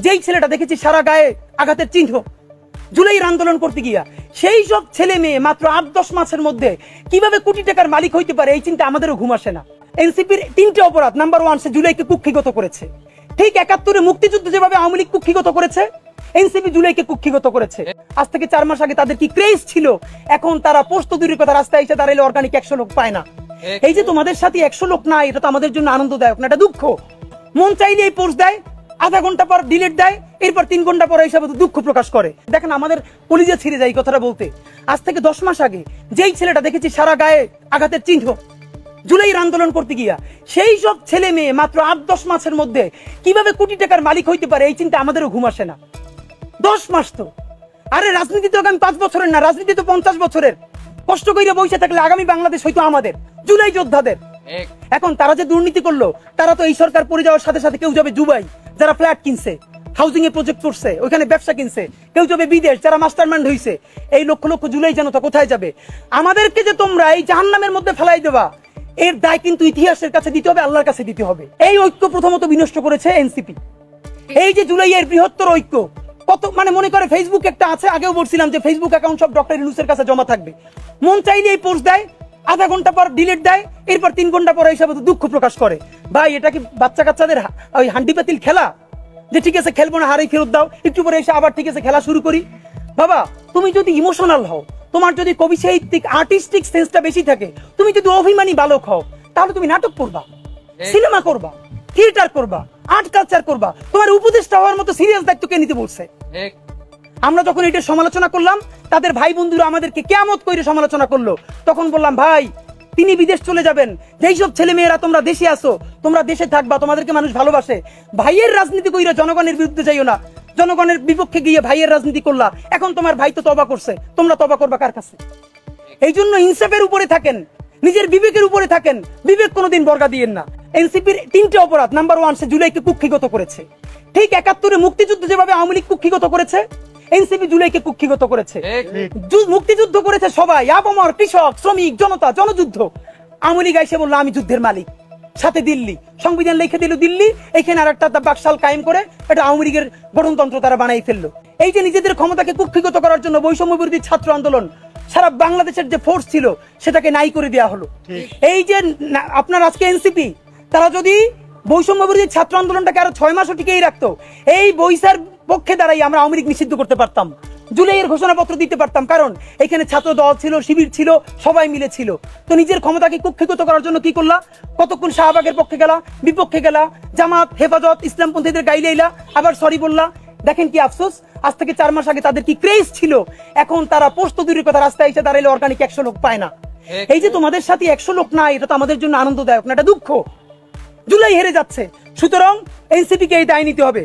যেই ছেলেটা দেখেছি সারা গায়ে আঘাতের চিহ্ন জুলাইয়ের আন্দোলন করতে গিয়া, সেই সব ছেলে মেয়ে মাত্র 8-10 মাসের মধ্যে কিভাবে কোটি টাকার মালিক হইতে পারে এই চিন্তা আমাদেরও ঘুম আসে না। এনসিপির 3টে অপরাধ। নাম্বার 1, সে জুলাইকে কুক্ষিগত করেছে। ঠিক 71-এ মুক্তিযুদ্ধ যেভাবে আওয়ামী লীগ কুক্ষিগত করেছে, এনসিপি জুলাইকে কুক্ষিগত করেছে। আজ থেকে 4 মাস আগে তাদের কি ক্রেজ ছিল, এখন তারা পোস্ত দূরের কথা রাস্তায় এসে দাঁড়াইলে অর্গানিক 100 লোক পায় না। এই যে তোমাদের সাথে 100 লোক নাই, এটা তো আমাদের জন্য আনন্দদায়ক না, এটা দুঃখ। মন চাইলে এই পোস্ট দেয়, আধা ঘন্টা পর ডিলিট দেয়, এরপর 3 ঘন্টা পরে হিসাবে দুঃখ প্রকাশ করে। দেখেন আমাদের কলিজা ছিঁড়ে যায় এই কথাটা বলতে। আজ থেকে 10 মাস আগে যেই ছেলেটা দেখেছি সারা গায়ে আঘাতের চিহ্ন জুলাইয়ের আন্দোলন করতে গিয়া, সেই সব ছেলে মেয়ে মাত্র 8-10 মাসের মধ্যে কিভাবে কোটি টাকার মালিক হইতে পারে এই চিন্তা আমাদেরও ঘুম আসে না। 10 মাস তো, আরে রাজনীতি তো আগামী 5 বছরের না, রাজনীতি তো 50 বছরের। কষ্ট কইরা বসে থাকলে আগামী বাংলাদেশ হয়তো আমাদের, জুলাই যোদ্ধাদের। এখন তারা যে দুর্নীতি করলো, তারা তো এই সরকার পড়ে যাওয়ার সাথে সাথে কেউ যাবে দুবাই, যারা ফ্ল্যাট কিনছে, হাউজিং এ প্রজেক্ট করছে, ওইখানে ব্যবসা কিনছে, কেউ যাবে বিদেশ, যারা মাস্টারমাইন্ড হইছে। এই লক্ষ লক্ষ জুলাই জানো তো কোথায় যাবে? আমাদেরকে যে তোমরা এই জাহান্নামের মধ্যে ফেলাই দেবা, এর দায় কিন্তু ইতিহাসের কাছে দিতে হবে, আল্লাহর কাছে দিতে হবে। এই ঐক্য প্রথমত বিনষ্ট করেছে এনসিপি। এই যে জুলাইয়ের বৃহত্তর ঐক্য, কত মানে মনে করে ফেসবুক একটা আছে, আগেও বলছিলাম যে ফেসবুক অ্যাকাউন্ট সব ডক্টর ইউনূসের কাছে জমা থাকবে। মন চাইলে এই পোস্ট দেয়, আধা ঘন্টা পর ডিলিট দেয়, এরপর 3 ঘন্টা পরে হিসাবে দুঃখ প্রকাশ করে। ভাই এটা কি বাচ্চা কাচ্চাদের ওই হান্ডি পাতিল খেলা, যে ঠিক আছে খেলবো না, হারেই ফেরত দাও, একটু পরে এসে আবার ঠিক আছে খেলা শুরু করি? বাবা তুমি যদি ইমোশনাল হও, তোমার যদি কবি সাহিত্যিক আর্টিস্টিক সেন্সটা বেশি থাকে, তুমি যদি অভিমানী বালক হও, তাহলে তুমি নাটক করবা, সিনেমা করবা, থিয়েটার করবা, আর্ট কালচার করবা। তোমার উপদেষ্টা হওয়ার মতো সিরিয়াস দায়িত্ব কে নিতে বলছে? আমরা যখন এটা সমালোচনা করলাম, তাদের ভাই বন্ধুরা আমাদেরকে কিয়ামত কইরে সমালোচনা করলো। তখন বললাম ভাই তিনি বিদেশ চলে যাবেন, যেই সব ছেলে মেয়েরা তোমরা দেশে আসো, তোমরা দেশে থাকবা, তোমাদেরকে মানুষ ভালোবাসে। ভাইয়ের রাজনীতি কইরা জনগণের বিরুদ্ধে যাইও না, জনগণের বিপক্ষে গিয়ে ভাইয়ের রাজনীতি করলা। এখন তোমার ভাই তো তওবা করছে, তোমরা তওবা করবা কার কাছে? এই জন্য ইনসাফের উপরে থাকেন, নিজের বিবেকের উপরে থাকেন, বিবেক কোনোদিন বর্গা দিয়েন না। এনসিপির 3টে অপরাধ। নাম্বার 1, সে জুলাইকে কুক্ষিগত করেছে। ঠিক 71-এ মুক্তিযুদ্ধ যেভাবে আওয়ামী লীগ কুক্ষিগত করেছে, এনসিপি জুলাইকে কুক্ষিগত করেছে। মুক্তিযুদ্ধ করেছে সবাই, আপামর, কৃষক, শ্রমিক, জনতা, জনযুদ্ধ। আওয়ামী লীগ এসে বললো আমি যুদ্ধের মালিক, সাথে দিল্লি সংবিধান লিখে দিল দিল্লি, এখানে আর একটা বাকশাল কায়েম করে এটা আওয়ামী লীগের গঠনতন্ত্র তারা বানাই ফেললো। এই যে নিজেদের ক্ষমতাকে কুক্ষিগত করার জন্য বৈষম্য বিরোধী ছাত্র আন্দোলন, সারা বাংলাদেশের যে ফোর্স ছিল সেটাকে নাই করে দেওয়া হলো। এই যে আপনার আজকে এনসিপি, তারা যদি বৈষম্য বিরোধী ছাত্র আন্দোলনটাকে আরো 6 মাসও টিকেই রাখতো, এই বৈশার পক্ষে দাঁড়াই আমরা আওয়ামী লীগ নিষিদ্ধ করতে পারতাম, জুলাইয়ের ঘোষণাপত্র দিতে পারতাম। কারণ এখানে ছাত্র দল ছিল, শিবির ছিল, সবাই মিলে ছিল। তো নিজের ক্ষমতাকে কুক্ষিগত করার জন্য কি করলা? কতক্ষণ শাহবাগের পক্ষে গেলা, বিপক্ষে গেলা, জামাত, হেফাজত, ইসলামপন্থীদের গাইলেইলা, আবার সরি বললা। দেখেন কি আফসোস, আজ থেকে 4 মাস আগে তাদের কি ক্রেজ ছিল, এখন তারা পোস্ত দূরের কথা রাস্তায় এসে দাঁড়াইলে অর্গানিক 100 লোক পায় না। এই যে তোমাদের সাথে 100 লোক নাই, এটা তো আমাদের জন্য আনন্দদায়ক না, এটা দুঃখ। জুলাই হেরে যাচ্ছে, সুতরাং এনসিপি কে এই দায় নিতে হবে।